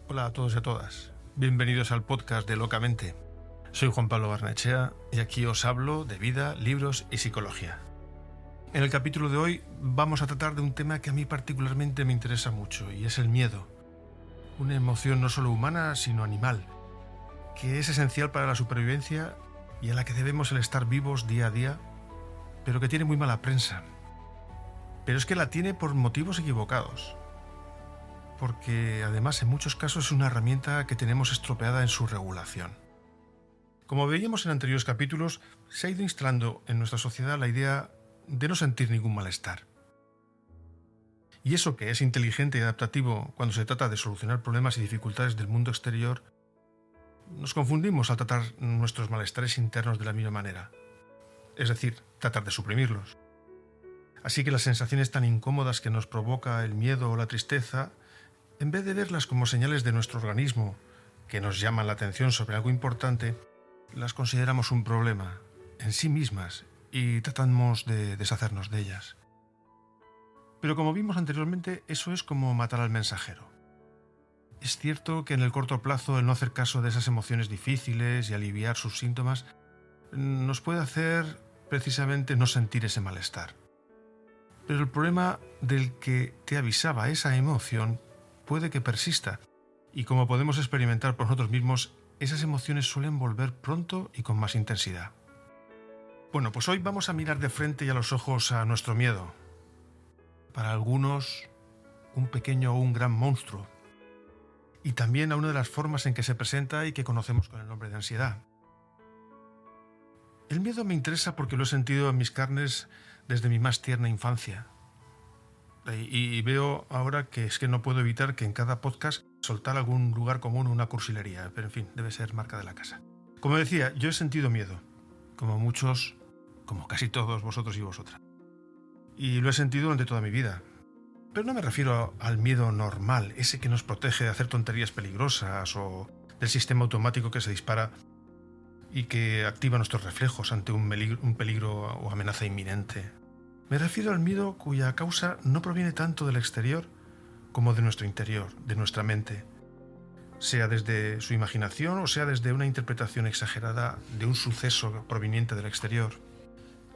Hola a todos y a todas. Bienvenidos al podcast de Locamente. Soy Juan Pablo Barnechea y aquí os hablo de vida, libros y psicología. En el capítulo de hoy vamos a tratar de un tema que a mí particularmente me interesa mucho y es el miedo. Una emoción no solo humana sino animal, que es esencial para la supervivencia y a la que debemos el estar vivos día a día, pero que tiene muy mala prensa. Pero es que la tiene por motivos equivocados. Porque además en muchos casos es una herramienta que tenemos estropeada en su regulación. Como veíamos en anteriores capítulos, se ha ido instalando en nuestra sociedad la idea de no sentir ningún malestar. Y eso que es inteligente y adaptativo cuando se trata de solucionar problemas y dificultades del mundo exterior, nos confundimos al tratar nuestros malestares internos de la misma manera. Es decir, tratar de suprimirlos. Así que las sensaciones tan incómodas que nos provoca el miedo o la tristeza, en vez de verlas como señales de nuestro organismo que nos llaman la atención sobre algo importante, las consideramos un problema en sí mismas y tratamos de deshacernos de ellas. Pero como vimos anteriormente, eso es como matar al mensajero. Es cierto que en el corto plazo el no hacer caso de esas emociones difíciles y aliviar sus síntomas nos puede hacer precisamente no sentir ese malestar. Pero el problema del que te avisaba esa emoción puede que persista, y como podemos experimentar por nosotros mismos, esas emociones suelen volver pronto y con más intensidad. Bueno, pues hoy vamos a mirar de frente y a los ojos a nuestro miedo. Para algunos, un pequeño o un gran monstruo. Y también a una de las formas en que se presenta y que conocemos con el nombre de ansiedad. El miedo me interesa porque lo he sentido en mis carnes desde mi más tierna infancia. Y veo ahora que es que no puedo evitar que en cada podcast soltar algún lugar común o una cursilería, pero en fin, debe ser marca de la casa. Como decía, yo he sentido miedo, como muchos, como casi todos vosotros y vosotras. Y lo he sentido durante toda mi vida. Pero no me refiero al miedo normal, ese que nos protege de hacer tonterías peligrosas o del sistema automático que se dispara y que activa nuestros reflejos ante un peligro o amenaza inminente. Me refiero al miedo cuya causa no proviene tanto del exterior como de nuestro interior, de nuestra mente, sea desde su imaginación o sea desde una interpretación exagerada de un suceso proveniente del exterior.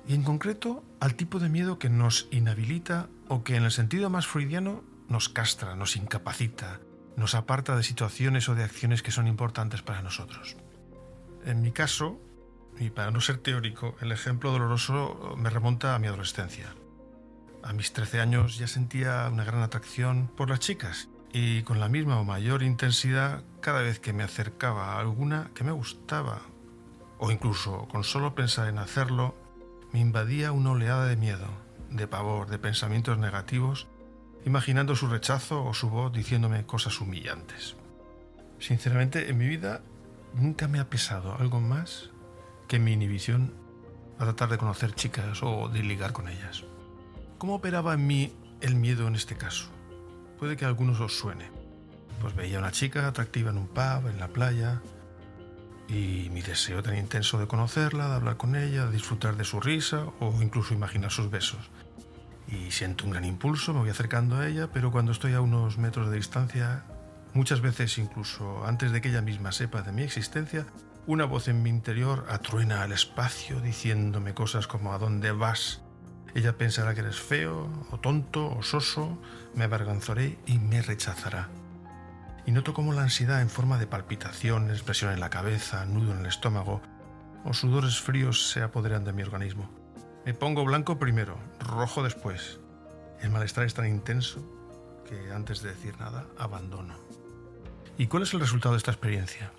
Y en concreto al tipo de miedo que nos inhabilita o que en el sentido más freudiano nos castra, nos incapacita, nos aparta de situaciones o de acciones que son importantes para nosotros. En mi caso, y para no ser teórico, el ejemplo doloroso me remonta a mi adolescencia. A mis 13 años ya sentía una gran atracción por las chicas y con la misma o mayor intensidad cada vez que me acercaba a alguna que me gustaba o incluso con solo pensar en hacerlo me invadía una oleada de miedo, de pavor, de pensamientos negativos, imaginando su rechazo o su voz diciéndome cosas humillantes. Sinceramente, en mi vida nunca me ha pesado algo más que mi inhibición a tratar de conocer chicas o de ligar con ellas. ¿Cómo operaba en mí el miedo en este caso? Puede que a algunos os suene. Pues veía a una chica atractiva en un pub, en la playa, y mi deseo tan intenso de conocerla, de hablar con ella, de disfrutar de su risa o incluso imaginar sus besos. Y siento un gran impulso, me voy acercando a ella, pero cuando estoy a unos metros de distancia, muchas veces incluso antes de que ella misma sepa de mi existencia, una voz en mi interior atruena al espacio diciéndome cosas como ¿a dónde vas? Ella pensará que eres feo, o tonto, o soso, me avergonzaré y me rechazará. Y noto cómo la ansiedad en forma de palpitaciones, presión en la cabeza, nudo en el estómago o sudores fríos se apoderan de mi organismo. Me pongo blanco primero, rojo después. El malestar es tan intenso que antes de decir nada, abandono. ¿Y cuál es el resultado de esta experiencia?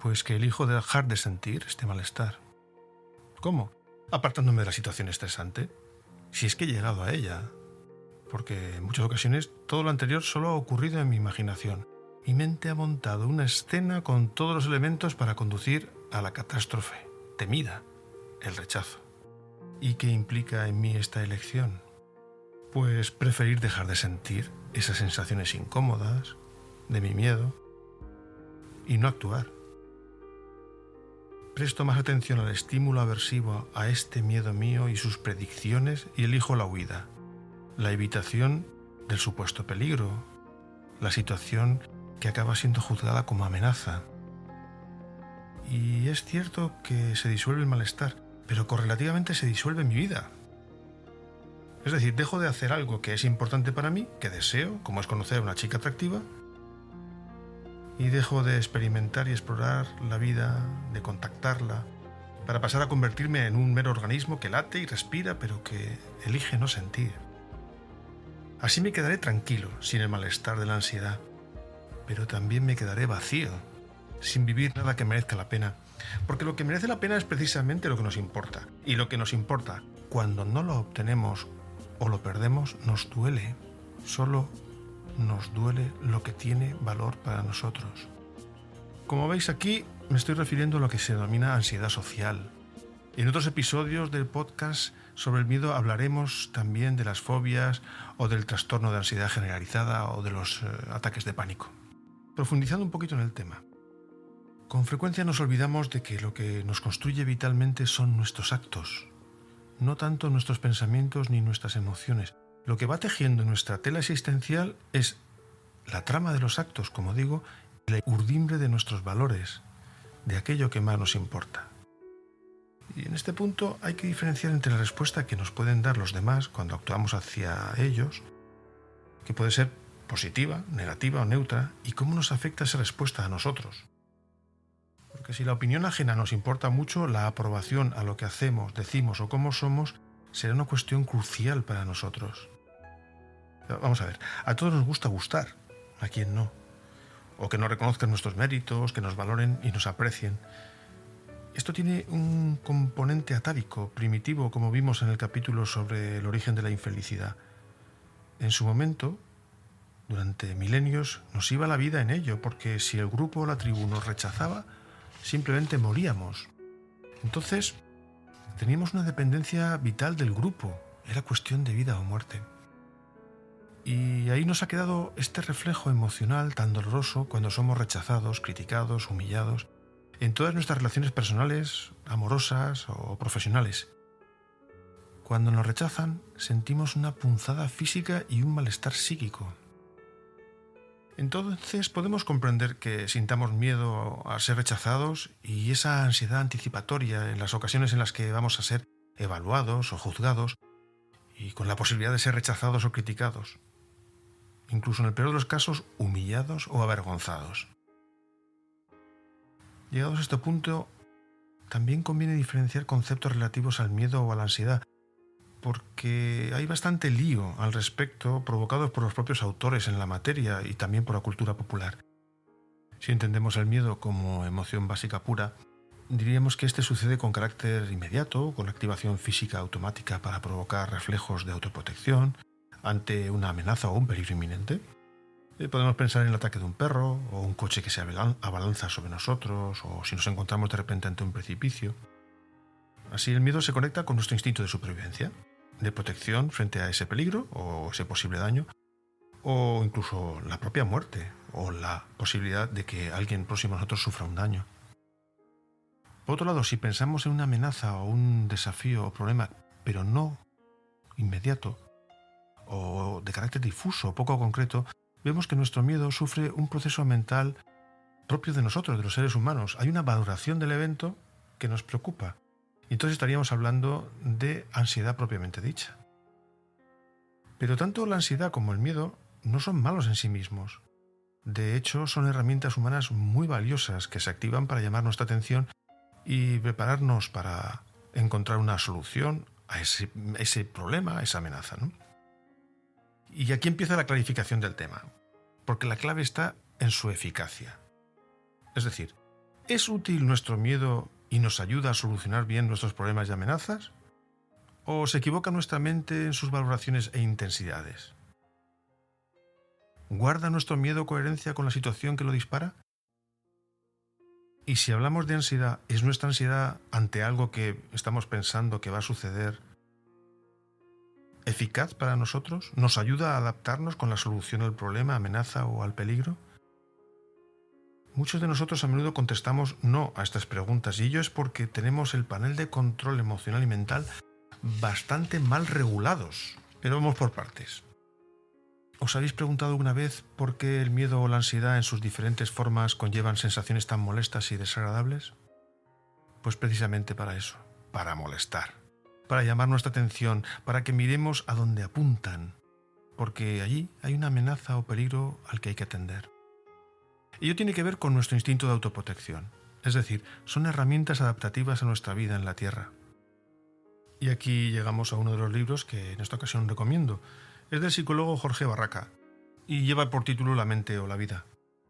Pues que elijo dejar de sentir este malestar. ¿Cómo? Apartándome de la situación estresante. Si es que he llegado a ella. Porque en muchas ocasiones todo lo anterior solo ha ocurrido en mi imaginación. Mi mente ha montado una escena con todos los elementos para conducir a la catástrofe temida, el rechazo. ¿Y qué implica en mí esta elección? Pues preferir dejar de sentir esas sensaciones incómodas de mi miedo y no actuar. Presto más atención al estímulo aversivo a este miedo mío y sus predicciones y elijo la huida, la evitación del supuesto peligro, la situación que acaba siendo juzgada como amenaza. Y es cierto que se disuelve el malestar, pero correlativamente se disuelve mi vida. Es decir, dejo de hacer algo que es importante para mí, que deseo, como es conocer a una chica atractiva, y dejo de experimentar y explorar la vida, de contactarla, para pasar a convertirme en un mero organismo que late y respira, pero que elige no sentir. Así me quedaré tranquilo, sin el malestar de la ansiedad, pero también me quedaré vacío, sin vivir nada que merezca la pena, porque lo que merece la pena es precisamente lo que nos importa, y lo que nos importa, cuando no lo obtenemos o lo perdemos, nos duele. Solo nos duele lo que tiene valor para nosotros. Como veis, aquí me estoy refiriendo a lo que se denomina ansiedad social. En otros episodios del podcast sobre el miedo hablaremos también de las fobias o del trastorno de ansiedad generalizada o de los ataques de pánico. Profundizando un poquito en el tema. Con frecuencia nos olvidamos de que lo que nos construye vitalmente son nuestros actos, no tanto nuestros pensamientos ni nuestras emociones. Lo que va tejiendo nuestra tela existencial es la trama de los actos, como digo, y la urdimbre de nuestros valores, de aquello que más nos importa. Y en este punto hay que diferenciar entre la respuesta que nos pueden dar los demás cuando actuamos hacia ellos, que puede ser positiva, negativa o neutra, y cómo nos afecta esa respuesta a nosotros. Porque si la opinión ajena nos importa mucho, la aprobación a lo que hacemos, decimos o cómo somos será una cuestión crucial para nosotros. Vamos a ver, a todos nos gusta gustar, a quién no. O que nos reconozcan nuestros méritos, que nos valoren y nos aprecien. Esto tiene un componente atávico, primitivo, como vimos en el capítulo sobre el origen de la infelicidad. En su momento, durante milenios, nos iba la vida en ello, porque si el grupo o la tribu nos rechazaba, simplemente moríamos. Entonces, teníamos una dependencia vital del grupo. Era cuestión de vida o muerte. Y ahí nos ha quedado este reflejo emocional tan doloroso cuando somos rechazados, criticados, humillados, en todas nuestras relaciones personales, amorosas o profesionales. Cuando nos rechazan, sentimos una punzada física y un malestar psíquico. Entonces podemos comprender que sintamos miedo a ser rechazados y esa ansiedad anticipatoria en las ocasiones en las que vamos a ser evaluados o juzgados y con la posibilidad de ser rechazados o criticados. Incluso en el peor de los casos, humillados o avergonzados. Llegados a este punto, también conviene diferenciar conceptos relativos al miedo o a la ansiedad, porque hay bastante lío al respecto provocados por los propios autores en la materia y también por la cultura popular. Si entendemos el miedo como emoción básica pura, diríamos que este sucede con carácter inmediato, con activación física automática para provocar reflejos de autoprotección ante una amenaza o un peligro inminente. Podemos pensar en el ataque de un perro o un coche que se abalanza sobre nosotros o si nos encontramos de repente ante un precipicio. Así el miedo se conecta con nuestro instinto de supervivencia, de protección frente a ese peligro o ese posible daño, o incluso la propia muerte o la posibilidad de que alguien próximo a nosotros sufra un daño. Por otro lado, si pensamos en una amenaza o un desafío o problema, pero no inmediato, o de carácter difuso o poco concreto, vemos que nuestro miedo sufre un proceso mental propio de nosotros, de los seres humanos. Hay una valoración del evento que nos preocupa. Y entonces estaríamos hablando de ansiedad propiamente dicha. Pero tanto la ansiedad como el miedo no son malos en sí mismos. De hecho, son herramientas humanas muy valiosas que se activan para llamar nuestra atención y prepararnos para encontrar una solución a ese problema, a esa amenaza, ¿no? Y aquí empieza la clarificación del tema, porque la clave está en su eficacia. Es decir, ¿es útil nuestro miedo y nos ayuda a solucionar bien nuestros problemas y amenazas? ¿O se equivoca nuestra mente en sus valoraciones e intensidades? ¿Guarda nuestro miedo coherencia con la situación que lo dispara? Y si hablamos de ansiedad, ¿es nuestra ansiedad ante algo que estamos pensando que va a suceder eficaz para nosotros? ¿Nos ayuda a adaptarnos con la solución al problema, amenaza o al peligro? Muchos de nosotros a menudo contestamos no a estas preguntas y ello es porque tenemos el panel de control emocional y mental bastante mal regulados. Pero vamos por partes. ¿Os habéis preguntado alguna vez por qué el miedo o la ansiedad en sus diferentes formas conllevan sensaciones tan molestas y desagradables? Pues precisamente para eso, para molestar, para llamar nuestra atención, para que miremos a dónde apuntan, porque allí hay una amenaza o peligro al que hay que atender. Ello tiene que ver con nuestro instinto de autoprotección, es decir, son herramientas adaptativas a nuestra vida en la Tierra. Y aquí llegamos a uno de los libros que en esta ocasión recomiendo. Es del psicólogo Jorge Barraca y lleva por título La mente o la vida.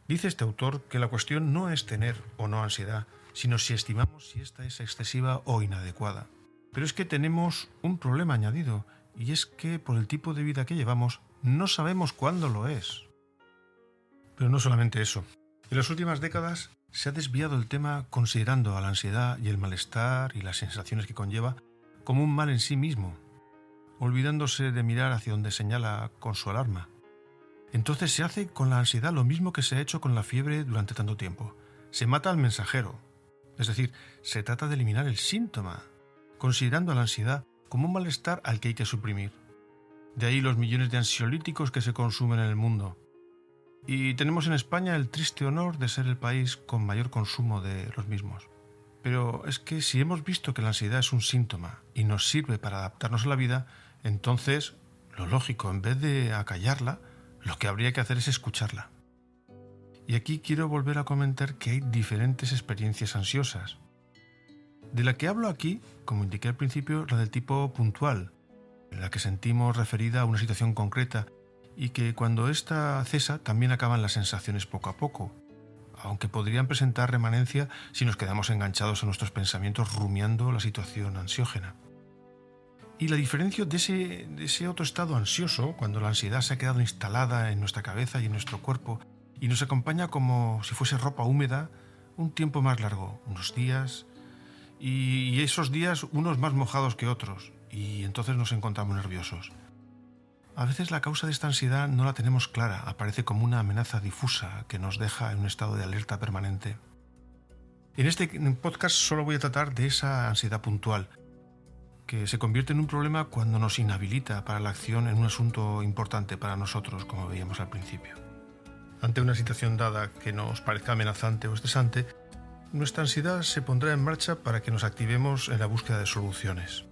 Dice este autor que la cuestión no es tener o no ansiedad, sino si estimamos si esta es excesiva o inadecuada. Pero es que tenemos un problema añadido, y es que por el tipo de vida que llevamos no sabemos cuándo lo es. Pero no solamente eso. En las últimas décadas se ha desviado el tema considerando a la ansiedad y el malestar y las sensaciones que conlleva como un mal en sí mismo, olvidándose de mirar hacia donde señala con su alarma. Entonces se hace con la ansiedad lo mismo que se ha hecho con la fiebre durante tanto tiempo. Se mata al mensajero. Es decir, se trata de eliminar el síntoma, considerando a la ansiedad como un malestar al que hay que suprimir. De ahí los millones de ansiolíticos que se consumen en el mundo. Y tenemos en España el triste honor de ser el país con mayor consumo de los mismos. Pero es que si hemos visto que la ansiedad es un síntoma y nos sirve para adaptarnos a la vida, entonces, lo lógico, en vez de acallarla, lo que habría que hacer es escucharla. Y aquí quiero volver a comentar que hay diferentes experiencias ansiosas. De la que hablo aquí, como indiqué al principio, la del tipo puntual, en la que sentimos referida a una situación concreta y que cuando ésta cesa también acaban las sensaciones poco a poco, aunque podrían presentar remanencia si nos quedamos enganchados a nuestros pensamientos rumiando la situación ansiógena. Y la diferencia de ese otro estado ansioso, cuando la ansiedad se ha quedado instalada en nuestra cabeza y en nuestro cuerpo y nos acompaña como si fuese ropa húmeda un tiempo más largo, unos días, y esos días unos más mojados que otros, y entonces nos encontramos nerviosos. A veces la causa de esta ansiedad no la tenemos clara, aparece como una amenaza difusa que nos deja en un estado de alerta permanente. En este podcast solo voy a tratar de esa ansiedad puntual, que se convierte en un problema cuando nos inhabilita para la acción en un asunto importante para nosotros, como veíamos al principio. Ante una situación dada que nos parezca amenazante o estresante, nuestra ansiedad se pondrá en marcha para que nos activemos en la búsqueda de soluciones.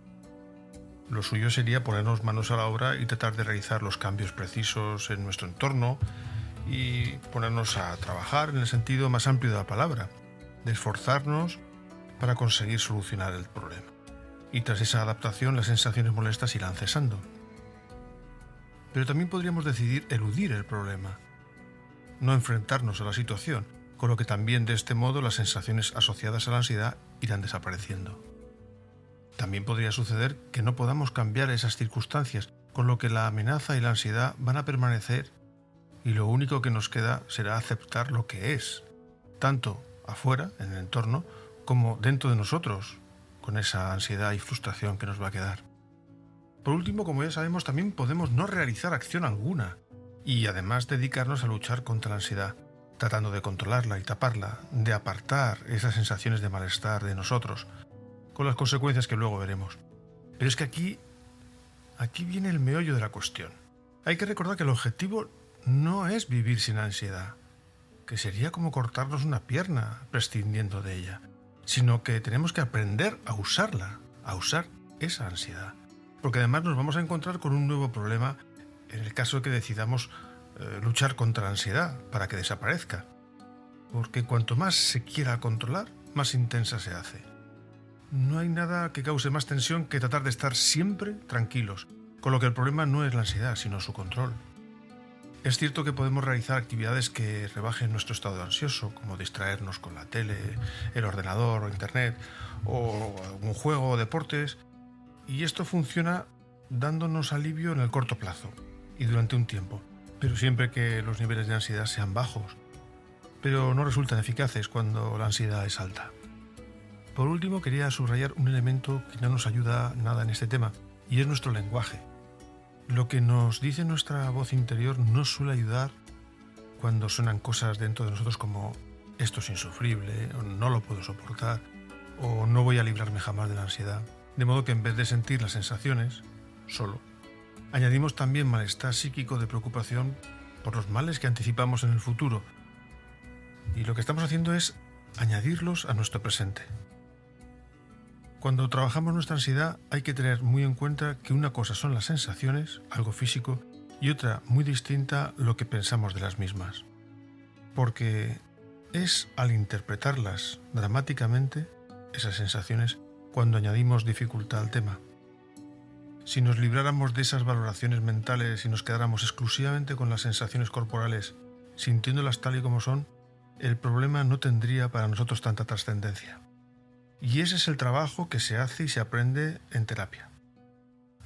Lo suyo sería ponernos manos a la obra y tratar de realizar los cambios precisos en nuestro entorno y ponernos a trabajar en el sentido más amplio de la palabra, de esforzarnos para conseguir solucionar el problema. Y tras esa adaptación las sensaciones molestas irán cesando. Pero también podríamos decidir eludir el problema, no enfrentarnos a la situación, con lo que también de este modo las sensaciones asociadas a la ansiedad irán desapareciendo. También podría suceder que no podamos cambiar esas circunstancias, con lo que la amenaza y la ansiedad van a permanecer y lo único que nos queda será aceptar lo que es, tanto afuera, en el entorno, como dentro de nosotros, con esa ansiedad y frustración que nos va a quedar. Por último, como ya sabemos, también podemos no realizar acción alguna y además dedicarnos a luchar contra la ansiedad, tratando de controlarla y taparla, de apartar esas sensaciones de malestar de nosotros, con las consecuencias que luego veremos. Pero es que aquí viene el meollo de la cuestión. Hay que recordar que el objetivo no es vivir sin ansiedad, que sería como cortarnos una pierna prescindiendo de ella, sino que tenemos que aprender a usarla, a usar esa ansiedad. Porque además nos vamos a encontrar con un nuevo problema en el caso de que decidamos luchar contra la ansiedad para que desaparezca. Porque cuanto más se quiera controlar, más intensa se hace. No hay nada que cause más tensión que tratar de estar siempre tranquilos, con lo que el problema no es la ansiedad, sino su control. Es cierto que podemos realizar actividades que rebajen nuestro estado ansioso, como distraernos con la tele, el ordenador o internet, o algún juego o deportes, y esto funciona dándonos alivio en el corto plazo y durante un tiempo, pero siempre que los niveles de ansiedad sean bajos, pero no resultan eficaces cuando la ansiedad es alta. Por último, quería subrayar un elemento que no nos ayuda nada en este tema, y es nuestro lenguaje. Lo que nos dice nuestra voz interior no suele ayudar cuando suenan cosas dentro de nosotros como esto es insufrible, o no lo puedo soportar, o no voy a librarme jamás de la ansiedad. De modo que en vez de sentir las sensaciones, solo, Añadimos también malestar psíquico de preocupación por los males que anticipamos en el futuro. Y lo que estamos haciendo es añadirlos a nuestro presente. Cuando trabajamos nuestra ansiedad hay que tener muy en cuenta que una cosa son las sensaciones, algo físico, y otra muy distinta lo que pensamos de las mismas. Porque es al interpretarlas dramáticamente, esas sensaciones, cuando añadimos dificultad al tema. Si nos libráramos de esas valoraciones mentales y nos quedáramos exclusivamente con las sensaciones corporales, sintiéndolas tal y como son, el problema no tendría para nosotros tanta trascendencia. Y ese es el trabajo que se hace y se aprende en terapia.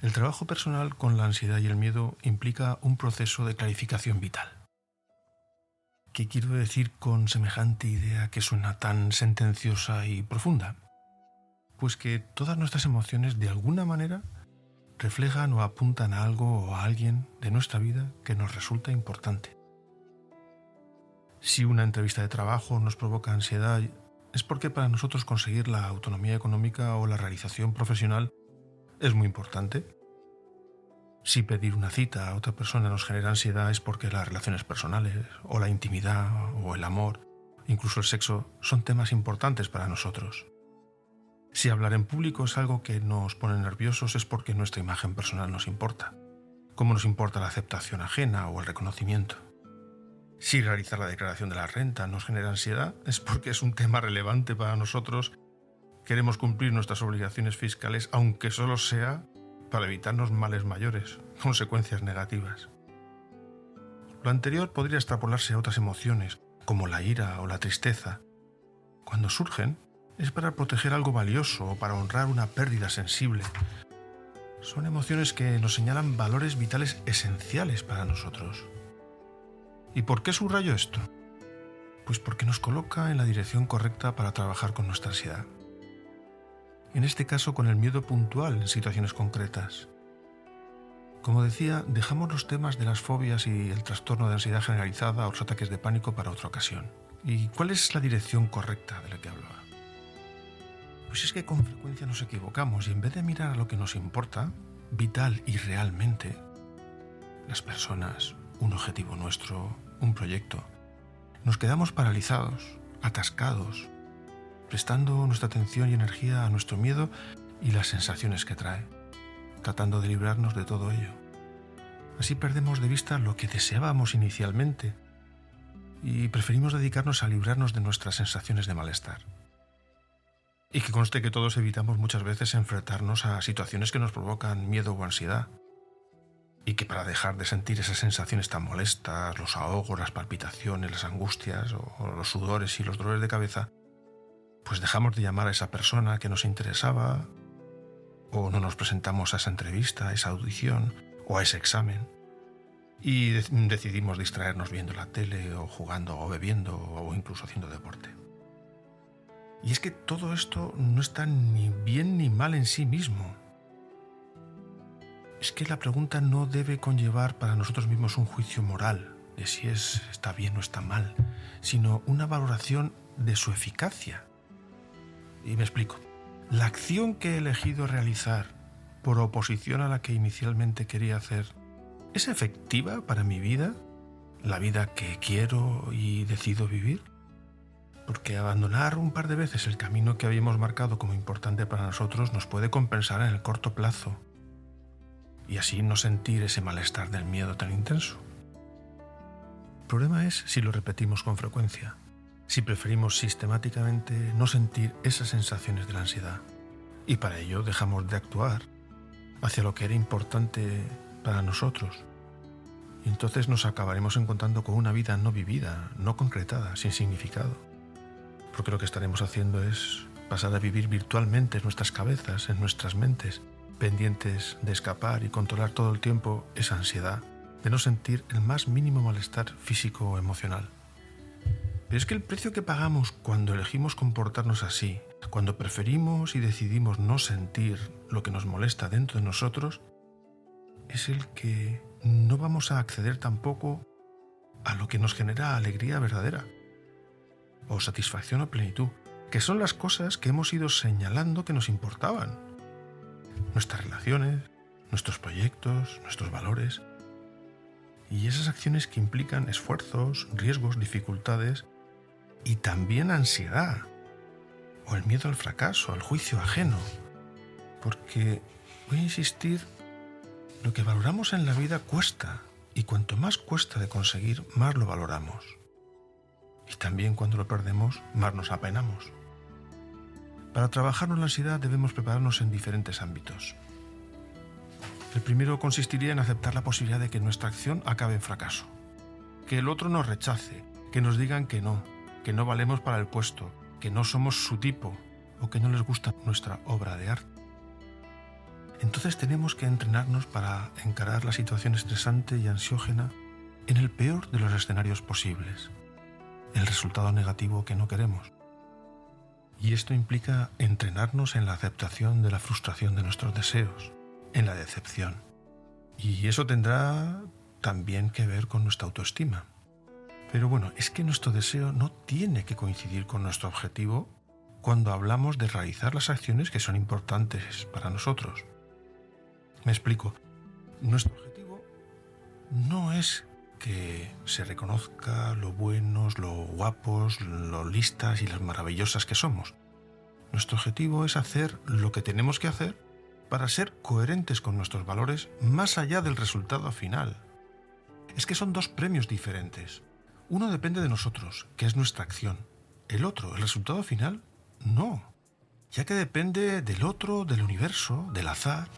El trabajo personal con la ansiedad y el miedo implica un proceso de clarificación vital. ¿Qué quiero decir con semejante idea que suena tan sentenciosa y profunda? Pues que todas nuestras emociones de alguna manera reflejan o apuntan a algo o a alguien de nuestra vida que nos resulta importante. Si una entrevista de trabajo nos provoca ansiedad, es porque para nosotros conseguir la autonomía económica o la realización profesional es muy importante. Si pedir una cita a otra persona nos genera ansiedad es porque las relaciones personales o la intimidad o el amor, incluso el sexo, son temas importantes para nosotros. Si hablar en público es algo que nos pone nerviosos es porque nuestra imagen personal nos importa, como nos importa la aceptación ajena o el reconocimiento. Si realizar la declaración de la renta nos genera ansiedad es porque es un tema relevante para nosotros. Queremos cumplir nuestras obligaciones fiscales, aunque solo sea para evitarnos males mayores, consecuencias negativas. Lo anterior podría extrapolarse a otras emociones, como la ira o la tristeza. Cuando surgen, es para proteger algo valioso o para honrar una pérdida sensible. Son emociones que nos señalan valores vitales esenciales para nosotros. ¿Y por qué subrayo esto? Pues porque nos coloca en la dirección correcta para trabajar con nuestra ansiedad. En este caso con el miedo puntual en situaciones concretas. Como decía, dejamos los temas de las fobias y el trastorno de ansiedad generalizada o los ataques de pánico para otra ocasión. ¿Y cuál es la dirección correcta de la que hablaba? Pues es que con frecuencia nos equivocamos y en vez de mirar a lo que nos importa, vital y realmente, las personas, un objetivo nuestro, un proyecto, nos quedamos paralizados, atascados, prestando nuestra atención y energía a nuestro miedo y las sensaciones que trae, tratando de librarnos de todo ello. Así perdemos de vista lo que deseábamos inicialmente y preferimos dedicarnos a librarnos de nuestras sensaciones de malestar. Y que conste que todos evitamos muchas veces enfrentarnos a situaciones que nos provocan miedo o ansiedad. Y que para dejar de sentir esas sensaciones tan molestas, los ahogos, las palpitaciones, las angustias o los sudores y los dolores de cabeza, pues dejamos de llamar a esa persona que nos interesaba, o no nos presentamos a esa entrevista, a esa audición o a ese examen, y decidimos distraernos viendo la tele o jugando o bebiendo o incluso haciendo deporte. Y es que todo esto no está ni bien ni mal en sí mismo. Es que la pregunta no debe conllevar para nosotros mismos un juicio moral de si está bien o está mal, sino una valoración de su eficacia. Y me explico. La acción que he elegido realizar por oposición a la que inicialmente quería hacer, ¿es efectiva para mi vida? ¿La vida que quiero y decido vivir? Porque abandonar un par de veces el camino que habíamos marcado como importante para nosotros nos puede compensar en el corto plazo y así no sentir ese malestar del miedo tan intenso. El problema es si lo repetimos con frecuencia, si preferimos sistemáticamente no sentir esas sensaciones de la ansiedad y para ello dejamos de actuar hacia lo que era importante para nosotros. Y entonces nos acabaremos encontrando con una vida no vivida, no concretada, sin significado. Porque lo que estaremos haciendo es pasar a vivir virtualmente en nuestras cabezas, en nuestras mentes, pendientes de escapar y controlar todo el tiempo esa ansiedad, de no sentir el más mínimo malestar físico o emocional. Pero es que el precio que pagamos cuando elegimos comportarnos así, cuando preferimos y decidimos no sentir lo que nos molesta dentro de nosotros, es el que no vamos a acceder tampoco a lo que nos genera alegría verdadera, o satisfacción o plenitud, que son las cosas que hemos ido señalando que nos importaban. Nuestras relaciones, nuestros proyectos, nuestros valores. Y esas acciones que implican esfuerzos, riesgos, dificultades y también ansiedad, o el miedo al fracaso, al juicio ajeno. Porque, voy a insistir, lo que valoramos en la vida cuesta, y cuanto más cuesta de conseguir, más lo valoramos. Y también cuando lo perdemos, más nos apenamos. Para trabajarnos la ansiedad debemos prepararnos en diferentes ámbitos. El primero consistiría en aceptar la posibilidad de que nuestra acción acabe en fracaso, que el otro nos rechace, que nos digan que no valemos para el puesto, que no somos su tipo o que no les gusta nuestra obra de arte. Entonces tenemos que entrenarnos para encarar la situación estresante y ansiógena en el peor de los escenarios posibles, el resultado negativo que no queremos. Y esto implica entrenarnos en la aceptación de la frustración de nuestros deseos, en la decepción. Y eso tendrá también que ver con nuestra autoestima. Pero bueno, es que nuestro deseo no tiene que coincidir con nuestro objetivo cuando hablamos de realizar las acciones que son importantes para nosotros. Me explico. Nuestro objetivo no es que se reconozca lo buenos, lo guapos, lo listas y las maravillosas que somos. Nuestro objetivo es hacer lo que tenemos que hacer para ser coherentes con nuestros valores más allá del resultado final. Es que son dos premios diferentes. Uno depende de nosotros, que es nuestra acción. El otro, el resultado final, no. Ya que depende del otro, del universo, del azar.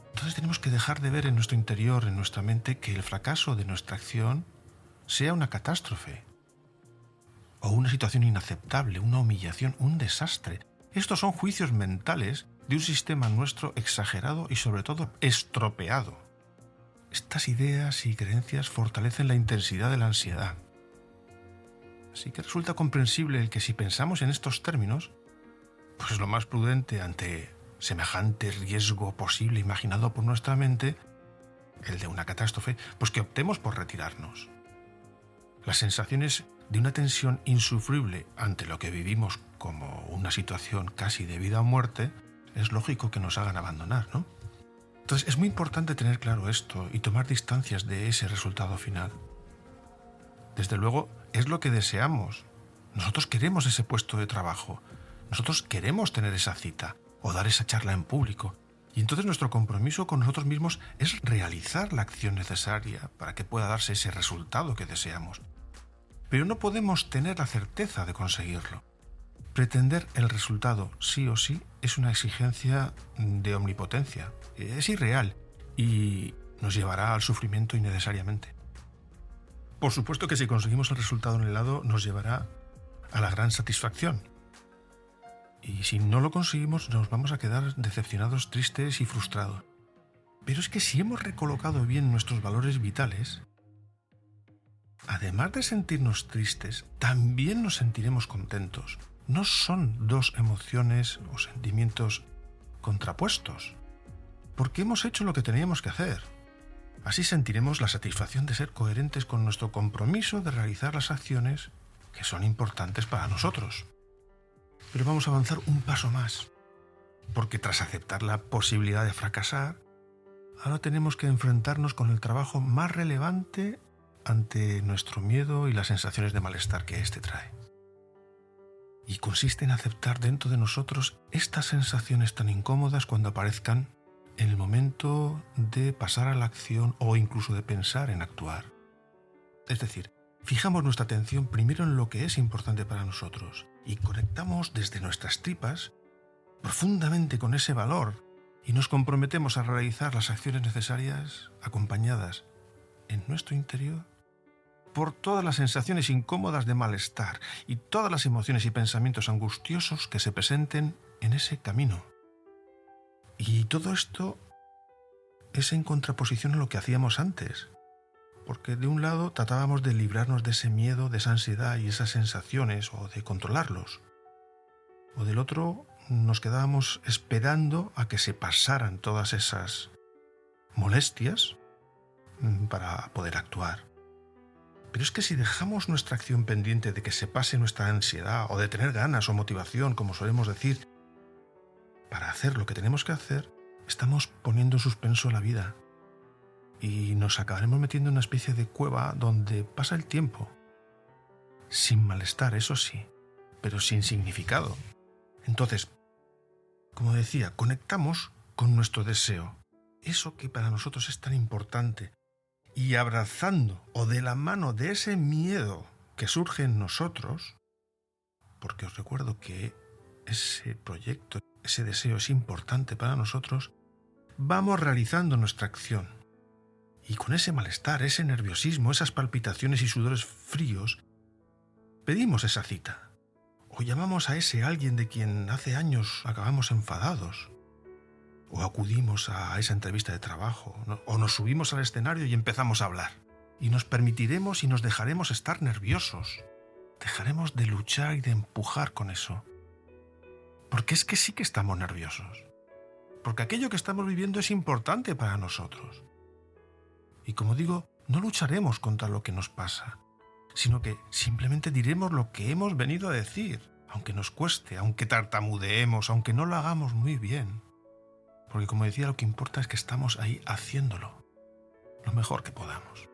Entonces tenemos que dejar de ver en nuestro interior, en nuestra mente, que el fracaso de nuestra acción sea una catástrofe o una situación inaceptable, una humillación, un desastre. Estos son juicios mentales de un sistema nuestro exagerado y sobre todo estropeado. Estas ideas y creencias fortalecen la intensidad de la ansiedad. Así que resulta comprensible el que si pensamos en estos términos, pues lo más prudente ante semejante riesgo posible imaginado por nuestra mente, el de una catástrofe, pues que optemos por retirarnos. Las sensaciones de una tensión insufrible ante lo que vivimos como una situación casi de vida o muerte, es lógico que nos hagan abandonar, ¿no? Entonces es muy importante tener claro esto y tomar distancias de ese resultado final. Desde luego, es lo que deseamos. Nosotros queremos ese puesto de trabajo. Nosotros queremos tener esa cita o dar esa charla en público. Y entonces nuestro compromiso con nosotros mismos es realizar la acción necesaria para que pueda darse ese resultado que deseamos. Pero no podemos tener la certeza de conseguirlo. Pretender el resultado sí o sí es una exigencia de omnipotencia. Es irreal y nos llevará al sufrimiento innecesariamente. Por supuesto que si conseguimos el resultado anhelado nos llevará a la gran satisfacción. Y si no lo conseguimos nos vamos a quedar decepcionados, tristes y frustrados. Pero es que si hemos recolocado bien nuestros valores vitales, además de sentirnos tristes, también nos sentiremos contentos. No son dos emociones o sentimientos contrapuestos, porque hemos hecho lo que teníamos que hacer. Así sentiremos la satisfacción de ser coherentes con nuestro compromiso de realizar las acciones que son importantes para nosotros. Pero vamos a avanzar un paso más, porque tras aceptar la posibilidad de fracasar, ahora tenemos que enfrentarnos con el trabajo más relevante ante nuestro miedo y las sensaciones de malestar que éste trae. Y consiste en aceptar dentro de nosotros estas sensaciones tan incómodas cuando aparezcan en el momento de pasar a la acción o incluso de pensar en actuar. Es decir, fijamos nuestra atención primero en lo que es importante para nosotros y conectamos desde nuestras tripas profundamente con ese valor y nos comprometemos a realizar las acciones necesarias acompañadas en nuestro interior por todas las sensaciones incómodas de malestar y todas las emociones y pensamientos angustiosos que se presenten en ese camino. Y todo esto es en contraposición a lo que hacíamos antes, porque de un lado tratábamos de librarnos de ese miedo, de esa ansiedad y esas sensaciones o de controlarlos, o del otro nos quedábamos esperando a que se pasaran todas esas molestias para poder actuar. Pero es que si dejamos nuestra acción pendiente de que se pase nuestra ansiedad o de tener ganas o motivación, como solemos decir, para hacer lo que tenemos que hacer, estamos poniendo en suspenso la vida y nos acabaremos metiendo en una especie de cueva donde pasa el tiempo, sin malestar, eso sí, pero sin significado. Entonces, como decía, conectamos con nuestro deseo, eso que para nosotros es tan importante, y abrazando o de la mano de ese miedo que surge en nosotros, porque os recuerdo que ese proyecto, ese deseo es importante para nosotros, vamos realizando nuestra acción. Y con ese malestar, ese nerviosismo, esas palpitaciones y sudores fríos, pedimos esa cita. O llamamos a ese alguien de quien hace años acabamos enfadados. O acudimos a esa entrevista de trabajo. O nos subimos al escenario y empezamos a hablar. Y nos permitiremos y nos dejaremos estar nerviosos. Dejaremos de luchar y de empujar con eso. Porque es que sí que estamos nerviosos. Porque aquello que estamos viviendo es importante para nosotros. Y como digo, no lucharemos contra lo que nos pasa, sino que simplemente diremos lo que hemos venido a decir, aunque nos cueste, aunque tartamudeemos, aunque no lo hagamos muy bien. Porque como decía, lo que importa es que estamos ahí haciéndolo, lo mejor que podamos.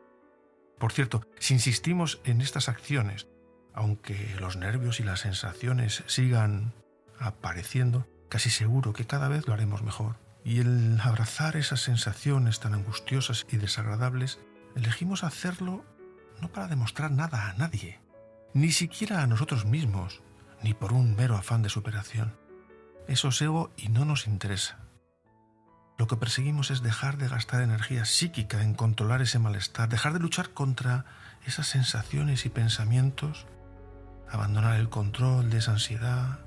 Por cierto, si insistimos en estas acciones, aunque los nervios y las sensaciones sigan apareciendo, casi seguro que cada vez lo haremos mejor. Y el abrazar esas sensaciones tan angustiosas y desagradables, elegimos hacerlo no para demostrar nada a nadie, ni siquiera a nosotros mismos, ni por un mero afán de superación. Eso es ego y no nos interesa. Lo que perseguimos es dejar de gastar energía psíquica en controlar ese malestar, dejar de luchar contra esas sensaciones y pensamientos, abandonar el control de esa ansiedad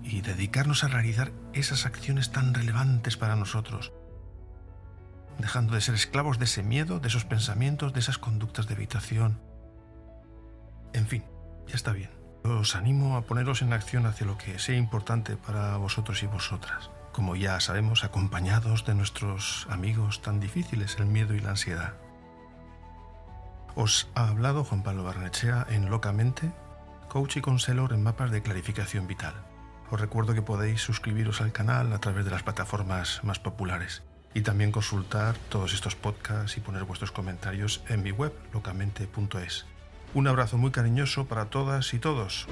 y dedicarnos a realizar esas acciones tan relevantes para nosotros, dejando de ser esclavos de ese miedo, de esos pensamientos, de esas conductas de evitación. En fin, ya está bien. Os animo a poneros en acción hacia lo que sea importante para vosotros y vosotras. Como ya sabemos, acompañados de nuestros amigos tan difíciles, el miedo y la ansiedad. Os ha hablado Juan Pablo Barnechea en Locamente, coach y counselor en mapas de clarificación vital. Os recuerdo que podéis suscribiros al canal a través de las plataformas más populares y también consultar todos estos podcasts y poner vuestros comentarios en mi web, locamente.es. Un abrazo muy cariñoso para todas y todos.